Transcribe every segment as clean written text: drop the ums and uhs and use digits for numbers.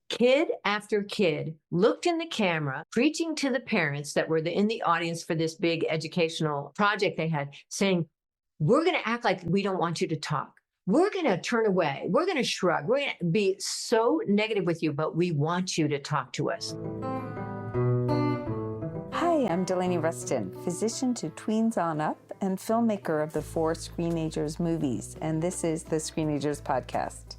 Kid after kid looked in the camera, preaching to the parents that were in the audience for this big educational project they had, saying, we're going to act like we don't want you to talk. We're going to turn away. We're going to shrug. We're going to be so negative with you, but we want you to talk to us. Hi, I'm Delaney Rustin, physician to tweens on up and filmmaker of the 4 Screenagers movies, and this is the Screenagers podcast.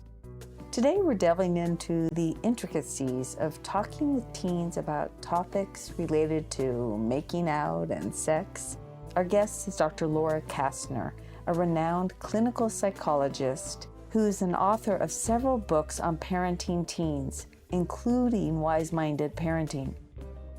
Today we're delving into the intricacies of talking with teens about topics related to making out and sex. Our guest is Dr. Laura Kastner, a renowned clinical psychologist who's an author of several books on parenting teens, including Wise-Minded Parenting.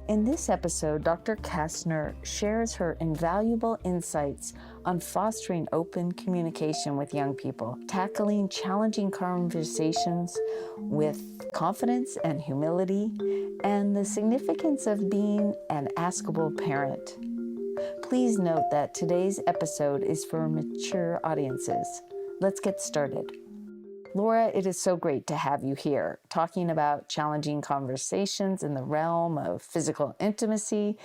In this episode, Dr. Kastner shares her invaluable insights on fostering open communication with young people, tackling challenging conversations with confidence and humility, and the significance of being an askable parent. Please note that today's episode is for mature audiences. Let's get started. Laura, it is so great to have you here, talking about challenging conversations in the realm of physical intimacy.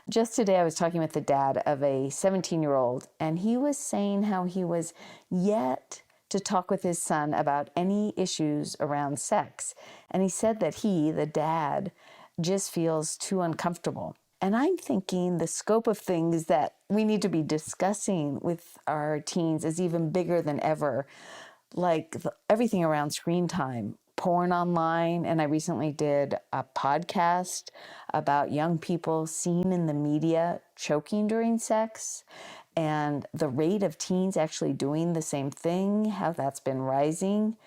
Just today, I was talking with the dad of a 17-year-old, and he was saying how he was yet to talk with his son about any issues around sex. And he said that he, the dad, just feels too uncomfortable. And I'm thinking the scope of things that we need to be discussing with our teens is even bigger than ever. Like everything around screen time, porn online, and I recently did a podcast about young people seen in the media choking during sex, and the rate of teens actually doing the same thing, how that's been rising.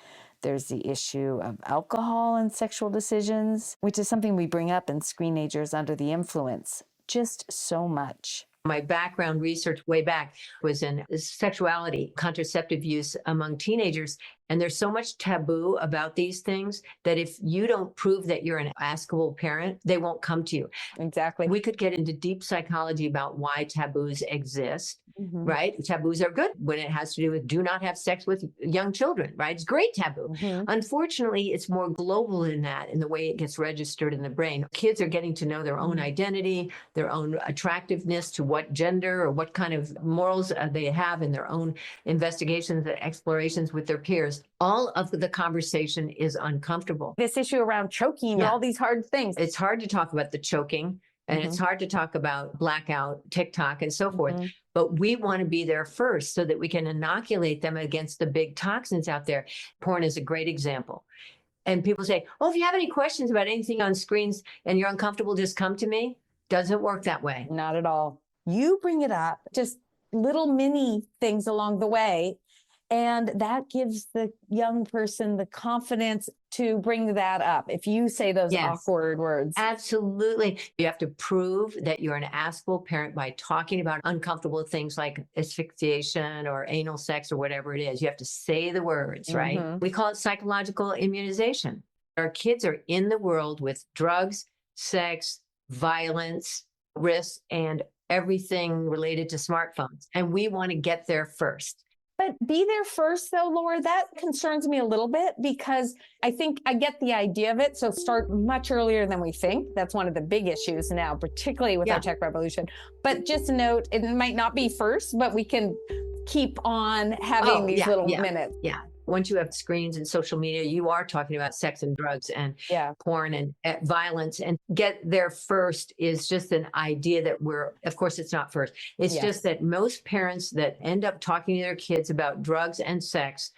There's the issue of alcohol and sexual decisions, which is something we bring up in Screenagers Under the Influence. Just so much. My background research way back was in sexuality, contraceptive use among teenagers. And there's so much taboo about these things that if you don't prove that you're an askable parent, they won't come to you. Exactly. We could get into deep psychology about why taboos exist, right? Taboos are good when it has to do with do not have sex with young children, right? It's great taboo. Unfortunately, it's more global than that in the way it gets registered in the brain. Kids are getting to know their own identity, their own attractiveness to what gender or what kind of morals they have in their own investigations and explorations with their peers. All of the conversation is uncomfortable. This issue around choking, all these hard things. It's hard to talk about the choking, and it's hard to talk about blackout, TikTok, and so forth. But we want to be there first so that we can inoculate them against the big toxins out there. Porn is a great example. And people say, oh, if you have any questions about anything on screens and you're uncomfortable, just come to me. Doesn't work that way. Not at all. You bring it up, just little mini things along the way. And that gives the young person the confidence to bring that up. If you say those awkward words. Absolutely. You have to prove that you're an askable parent by talking about uncomfortable things like asphyxiation or anal sex or whatever it is. You have to say the words, right? We call it psychological immunization. Our kids are in the world with drugs, sex, violence, risks, and everything related to smartphones. And we want to get there first. But be there first, though, Laura, that concerns me a little bit because I think I get the idea of it. So start much earlier than we think. That's one of the big issues now, particularly with our tech revolution. But just note, it might not be first, but we can keep on having these little minutes. Yeah. Once you have screens and social media, you are talking about sex and drugs and porn and violence. And get there first is just an idea that of course, it's not first. It's just that most parents that end up talking to their kids about drugs and sex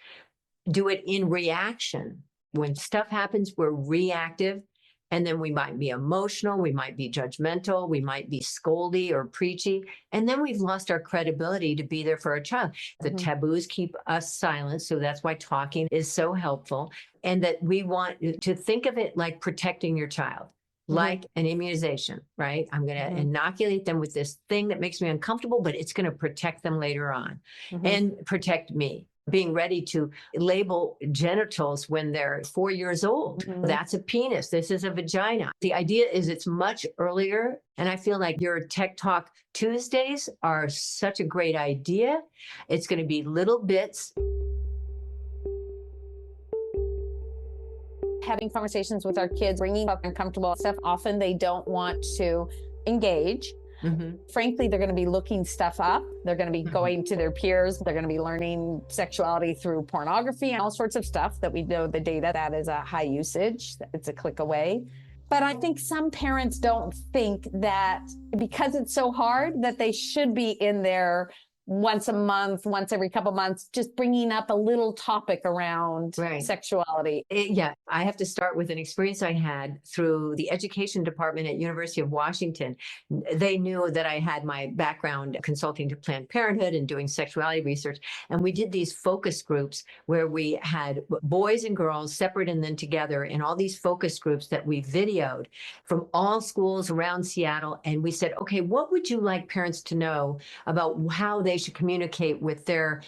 do it in reaction. When stuff happens, we're reactive. And then we might be emotional, we might be judgmental, we might be scoldy or preachy. And then we've lost our credibility to be there for our child. The taboos keep us silent. So that's why talking is so helpful. And that we want to think of it like protecting your child, like an immunization, right? I'm going to inoculate them with this thing that makes me uncomfortable, but it's going to protect them later on and protect me. Being ready to label genitals when they're 4 years old. That's a penis. This is a vagina. The idea is it's much earlier. And I feel like your Tech Talk Tuesdays are such a great idea. It's going to be little bits. having conversations with our kids, bringing up uncomfortable stuff. Often they don't want to engage. Frankly, they're going to be looking stuff up. They're going to be going to their peers. They're going to be learning sexuality through pornography and all sorts of stuff that we know the data that is a high usage. It's a click away. But I think some parents don't think that because it's so hard that they should be in there once a month, once every couple months, just bringing up a little topic around sexuality. Yeah, I have to start with an experience I had through the education department at University of Washington. They knew that I had my background consulting to Planned Parenthood and doing sexuality research. And we did these focus groups where we had boys and girls separate and then together in all these focus groups that we videoed from all schools around Seattle. And we said, okay, what would you like parents to know about how they should communicate with their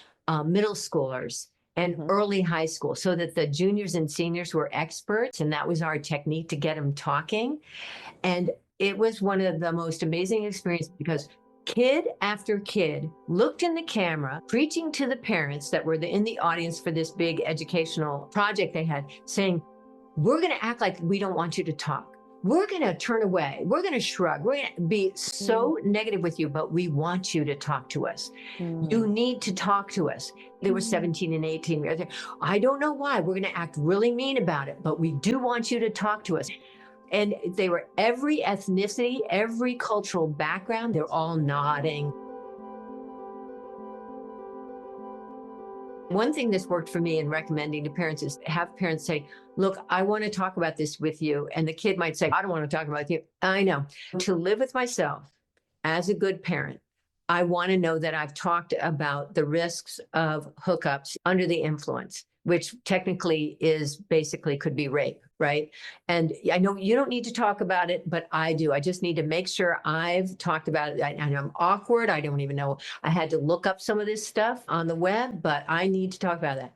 middle schoolers and early high school so that the juniors and seniors were experts? And that was our technique to get them talking. And it was one of the most amazing experiences because kid after kid looked in the camera, preaching to the parents that were in the audience for this big educational project they had, saying, we're going to act like we don't want you to talk. We're going to turn away. We're going to shrug. We're going to be so negative with you, but we want you to talk to us. You need to talk to us. They were 17 and 18. I don't know why. We're going to act really mean about it, but we do want you to talk to us. And they were every ethnicity, every cultural background. They're all nodding. One thing that's worked for me in recommending to parents is have parents say, look, I want to talk about this with you. And the kid might say, I don't want to talk about it with you. I know. To live with myself as a good parent, I want to know that I've talked about the risks of hookups under the influence, which technically is basically could be rape, right? And I know you don't need to talk about it, but I do. I just need to make sure I've talked about it. And I'm awkward. I don't even know. I had to look up some of this stuff on the web, but I need to talk about that.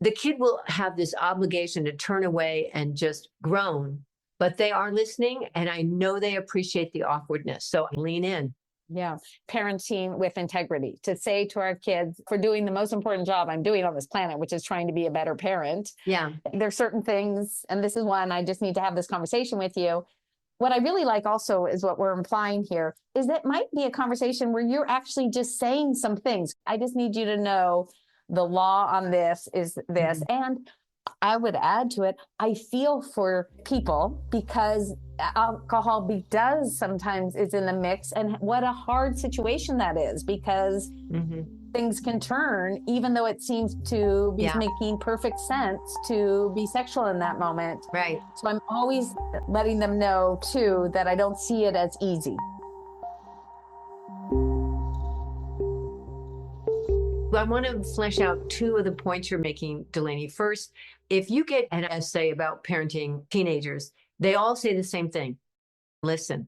The kid will have this obligation to turn away and just groan, but they are listening. And I know they appreciate the awkwardness. So lean in. Yeah. Parenting with integrity, to say to our kids, for doing the most important job I'm doing on this planet, which is trying to be a better parent. Yeah. There's certain things, and this is one, I just need to have this conversation with you. What I really like also is what we're implying here is that might be a conversation where you're actually just saying some things. I just need you to know the law on this is this. And I would add to it, I feel for people because alcohol does sometimes is in the mix, and what a hard situation that is because things can turn, even though it seems to be making perfect sense to be sexual in that moment. Right. So I'm always letting them know too that I don't see it as easy. I want to flesh out two of the points you're making, Delaney. First, if you get an essay about parenting teenagers, they all say the same thing. Listen.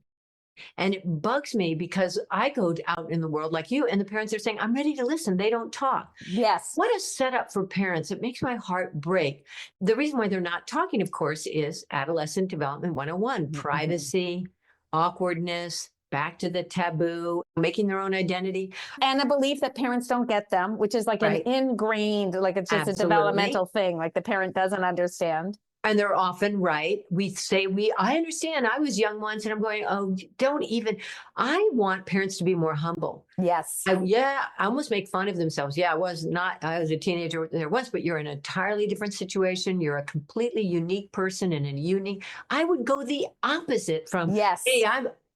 And it bugs me because I go out in the world like you, and the parents are saying, I'm ready to listen. They don't talk. Yes. What a setup for parents. It makes my heart break. The reason why they're not talking, of course, is adolescent development 101, privacy, awkwardness, back to the taboo, making their own identity. And a belief that parents don't get them, which is like an ingrained, like it's just a developmental thing, like the parent doesn't understand. And they're often right. We say, I understand. I was young once, and I'm going, oh, don't even. I want parents to be more humble. Yes. I almost make fun of themselves. I was a teenager there once, but you're in an entirely different situation. You're a completely unique person and I would go the opposite from, hey,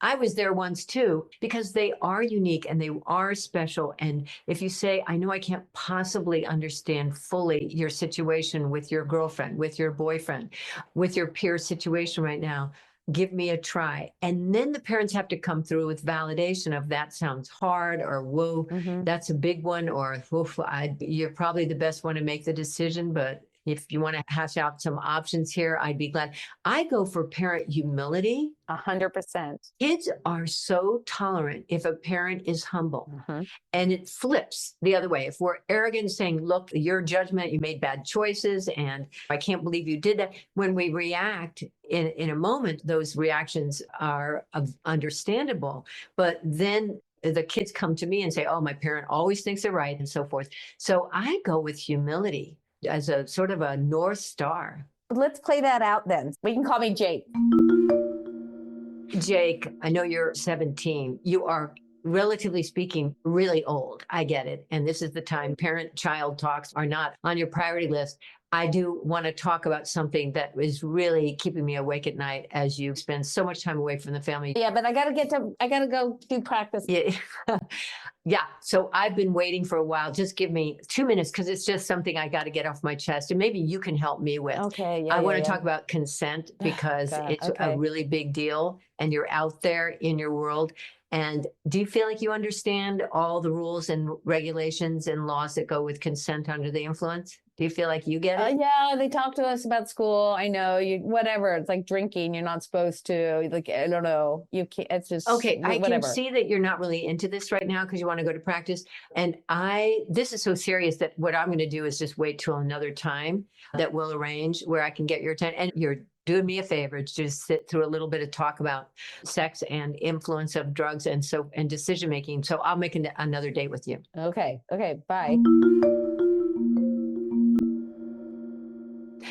I was there once too, because they are unique and they are special. And if you say, I know I can't possibly understand fully your situation with your girlfriend, with your boyfriend, with your peer situation right now, give me a try. And then the parents have to come through with validation of that sounds hard, or whoa, that's a big one, or woof, you're probably the best one to make the decision, but if you want to hash out some options here, I'd be glad. I go for parent humility. 100%. Kids are so tolerant if a parent is humble. And it flips the other way. If we're arrogant, saying, look, your judgment, you made bad choices, and I can't believe you did that. When we react in a moment, those reactions are understandable. But then the kids come to me and say, oh, my parent always thinks they're right, and so forth. So I go with humility as a sort of a North Star. Let's play that out then. We can call me Jake. Jake, I know you're 17. You are, relatively speaking, really old. I get it. And this is the time parent-child talks are not on your priority list. I do want to talk about something that is really keeping me awake at night as you spend so much time away from the family. Yeah, but I got to go do practice. Yeah. Yeah. So I've been waiting for a while. Just give me 2 minutes because it's just something I got to get off my chest and maybe you can help me with. Okay. Yeah, I want to talk about consent because it's a really big deal and you're out there in your world. And do you feel like you understand all the rules and regulations and laws that go with consent under the influence? Do you feel like you get it? Yeah, they talk to us about school. I know whatever. It's like drinking. You're not supposed to. Like, I don't know. You can't. It's just okay. Whatever. I can see that you're not really into this right now because you want to go to practice. And this is so serious that what I'm going to do is just wait till another time that we'll arrange where I can get your attention. And you're doing me a favor to just sit through a little bit of talk about sex and influence of drugs and decision making. So I'll make another date with you. Okay. Bye.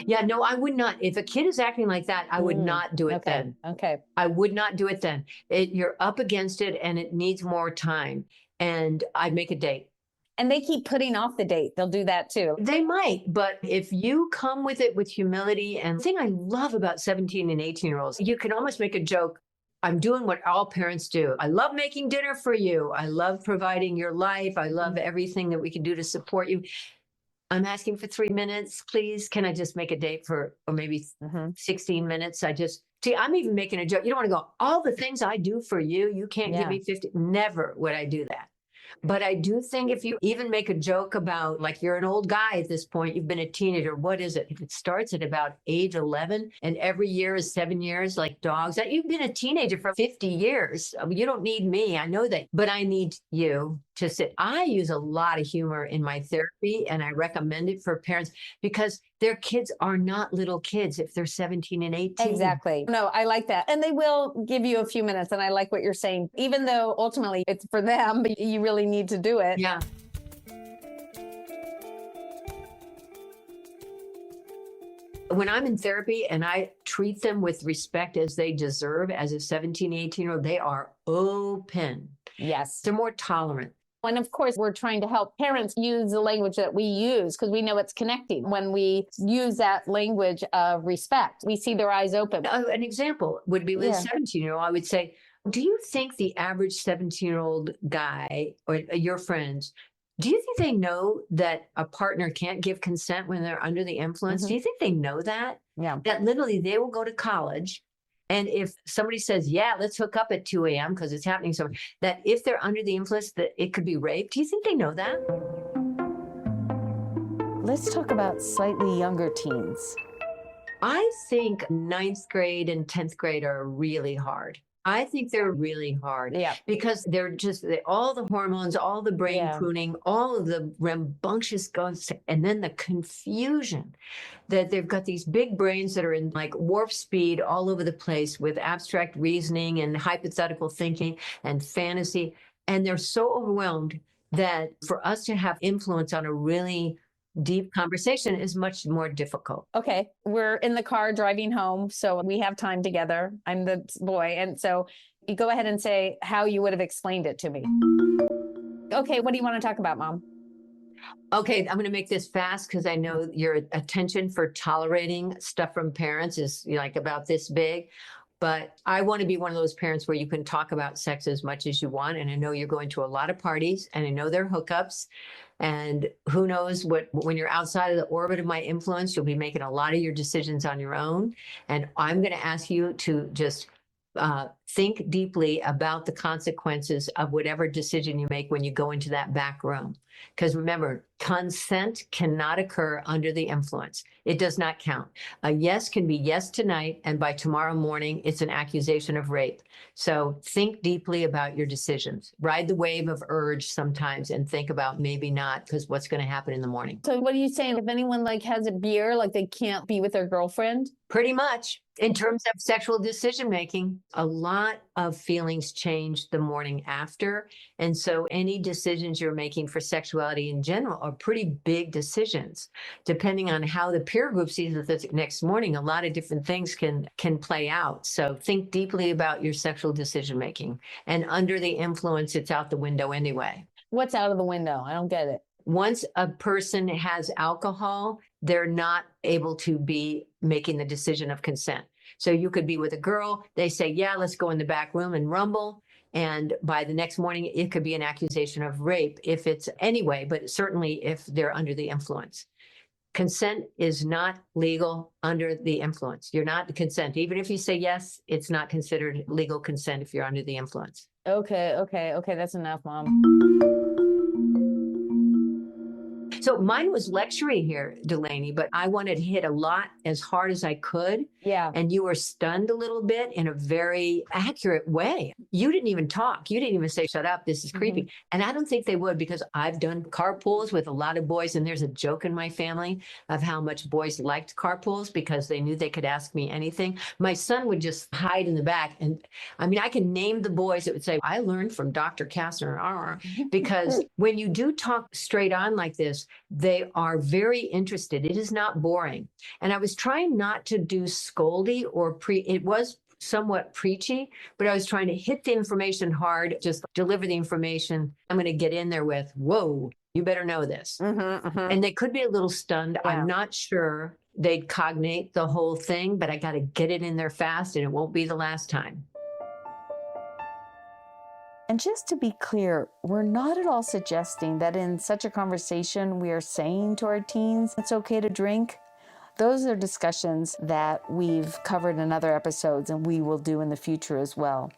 Yeah, no, I would not. If a kid is acting like that, I would not do it then. Okay. I would not do it then. You're up against it and it needs more time. And I'd make a date. And they keep putting off the date. They'll do that too. They might, but if you come with it with humility, and the thing I love about 17 and 18-year-olds, you can almost make a joke. I'm doing what all parents do. I love making dinner for you. I love providing your life. I love everything that we can do to support you. I'm asking for 3 minutes, please. Can I just make a date for, or maybe 16 minutes? I'm even making a joke. You don't want to go, all the things I do for you, you can't give me 50. Never would I do that. But I do think if you even make a joke about, like, you're an old guy at this point, you've been a teenager, what is it? If it starts at about age 11 and every year is 7 years, like dogs, that you've been a teenager for 50 years. You don't need me. I know that, but I need you to sit. I use a lot of humor in my therapy and I recommend it for parents because their kids are not little kids if they're 17 and 18. Exactly. No, I like that. And they will give you a few minutes. And I like what you're saying, even though ultimately it's for them, but you really need to do it. Yeah. When I'm in therapy and I treat them with respect as they deserve as a 17, 18-year-old, they are open. Yes. They're more tolerant. And of course, we're trying to help parents use the language that we use because we know it's connecting. When we use that language of respect, we see their eyes open. An example would be with a 17-year-old. I would say, do you think the average 17-year-old guy or your friends, do you think they know that a partner can't give consent when they're under the influence? Do you think they know that? Yeah. That literally they will go to college. And if somebody says, yeah, let's hook up at 2 a.m. because it's happening somewhere, that if they're under the influence, that it could be rape. Do you think they know that? Let's talk about slightly younger teens. I think 9th grade and 10th grade are really hard. I think they're really hard because they're all the hormones, all the brain pruning, all of the rambunctious goes, and then the confusion that they've got these big brains that are in like warp speed all over the place with abstract reasoning and hypothetical thinking and fantasy. And they're so overwhelmed that for us to have influence on a really deep conversation is much more difficult. Okay. We're in the car driving home, so we have time together. I'm the boy. And so you go ahead and say how you would have explained it to me. Okay. What do you want to talk about, Mom? Okay. I'm going to make this fast because I know your attention for tolerating stuff from parents is like about this big. But I want to be one of those parents where you can talk about sex as much as you want. And I know you're going to a lot of parties and I know there are hookups. And who knows when you're outside of the orbit of my influence, you'll be making a lot of your decisions on your own. And I'm going to ask you to just think deeply about the consequences of whatever decision you make when you go into that back room. Because remember, consent cannot occur under the influence. It does not count. A yes can be yes tonight, and by tomorrow morning, it's an accusation of rape. So think deeply about your decisions. Ride the wave of urge sometimes and think about maybe not, because what's going to happen in the morning. So what are you saying? If anyone has a beer, they can't be with their girlfriend? Pretty much. In terms of sexual decision making, a lot lot of feelings change the morning after. And so any decisions you're making for sexuality in general are pretty big decisions. Depending on how the peer group sees it the next morning, a lot of different things can play out. So think deeply about your sexual decision making. And under the influence, it's out the window anyway. What's out of the window? I don't get it. Once a person has alcohol, they're not able to be making the decision of consent. So you could be with a girl, they say, yeah, let's go in the back room and rumble. And by the next morning, it could be an accusation of rape if it's anyway, but certainly if they're under the influence. Consent is not legal under the influence. You're not consent. Even if you say yes, it's not considered legal consent if you're under the influence. Okay. That's enough, Mom. So mine was lecturing here, Delaney, but I wanted to hit a lot as hard as I could. Yeah. And you were stunned a little bit in a very accurate way. You didn't even talk. You didn't even say, shut up, this is creepy. And I don't think they would, because I've done carpools with a lot of boys. And there's a joke in my family of how much boys liked carpools because they knew they could ask me anything. My son would just hide in the back. And I mean, I can name the boys that would say, I learned from Dr. Kastner, because when you do talk straight on like this, they are very interested. It is not boring. And I was trying not to do scoldy or it was somewhat preachy, but I was trying to hit the information hard, just deliver the information. I'm going to get in there with, whoa, you better know this. And they could be a little stunned. Yeah. I'm not sure they'd cognate the whole thing, but I got to get it in there fast, and it won't be the last time. And just to be clear, we're not at all suggesting that in such a conversation we are saying to our teens it's okay to drink. Those are discussions that we've covered in other episodes and we will do in the future as well.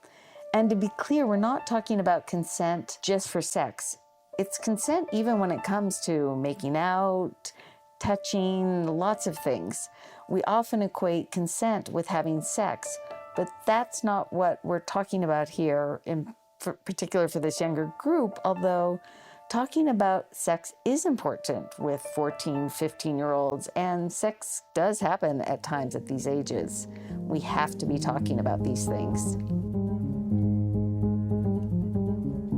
And to be clear, we're not talking about consent just for sex. It's consent even when it comes to making out, touching, lots of things. We often equate consent with having sex, but that's not what we're talking about here in particular for this younger group, although talking about sex is important with 14, 15-year-olds, and sex does happen at times at these ages. We have to be talking about these things.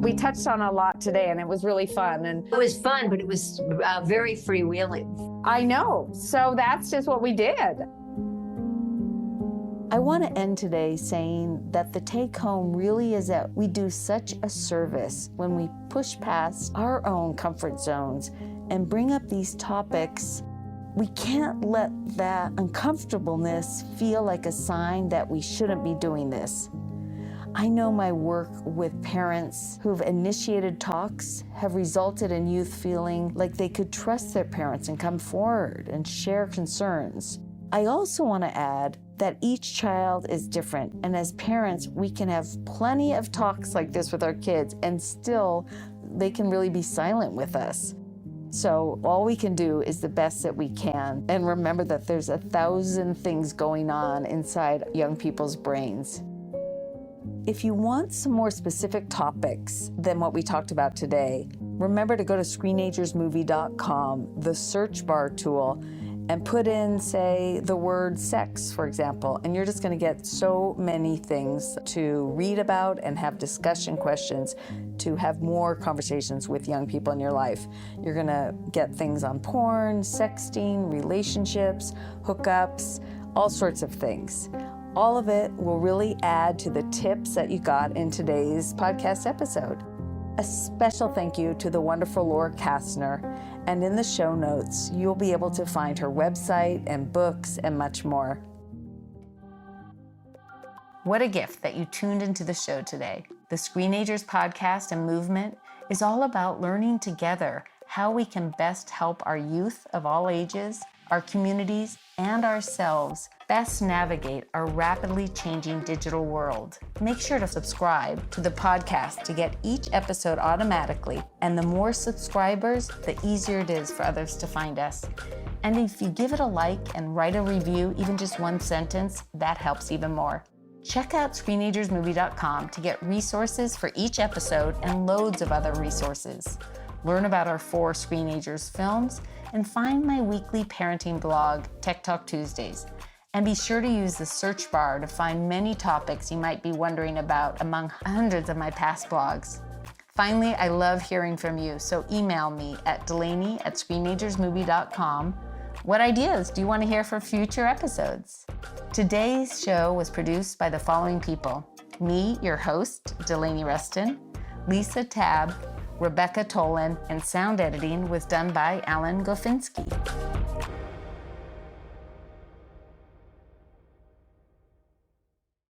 We touched on a lot today, and it was really fun. And it was fun, but it was very freewheeling. I know. So that's just what we did. I want to end today saying that the take home really is that we do such a service when we push past our own comfort zones and bring up these topics. We can't let that uncomfortableness feel like a sign that we shouldn't be doing this. I know my work with parents who've initiated talks have resulted in youth feeling like they could trust their parents and come forward and share concerns. I also want to add that each child is different, and as parents, we can have plenty of talks like this with our kids, and still, they can really be silent with us. So all we can do is the best that we can, and remember that there's 1,000 things going on inside young people's brains. If you want some more specific topics than what we talked about today, remember to go to screenagersmovie.com, the search bar tool, and put in, say, the word sex, for example, and you're just going to get so many things to read about and have discussion questions to have more conversations with young people in your life. You're going to get things on porn, sexting, relationships, hookups, all sorts of things. All of it will really add to the tips that you got in today's podcast episode. A special thank you to the wonderful Laura Kastner, and in the show notes, you'll be able to find her website and books and much more. What a gift that you tuned into the show today. The Screenagers podcast and movement is all about learning together how we can best help our youth of all ages, our communities, and ourselves best navigate our rapidly changing digital world. Make sure to subscribe to the podcast to get each episode automatically, and the more subscribers, the easier it is for others to find us. And if you give it a like and write a review, even just one sentence, that helps even more. Check out screenagersmovie.com to get resources for each episode and loads of other resources. Learn about our 4 Screenagers films, and find my weekly parenting blog, Tech Talk Tuesdays. And be sure to use the search bar to find many topics you might be wondering about among hundreds of my past blogs. Finally, I love hearing from you, so email me at delaney@screenagersmovie.com. What ideas do you want to hear for future episodes? Today's show was produced by the following people: me, your host, Delaney Rustin, Lisa Tabb, Rebecca Tolan, and sound editing was done by Alan Gofinski.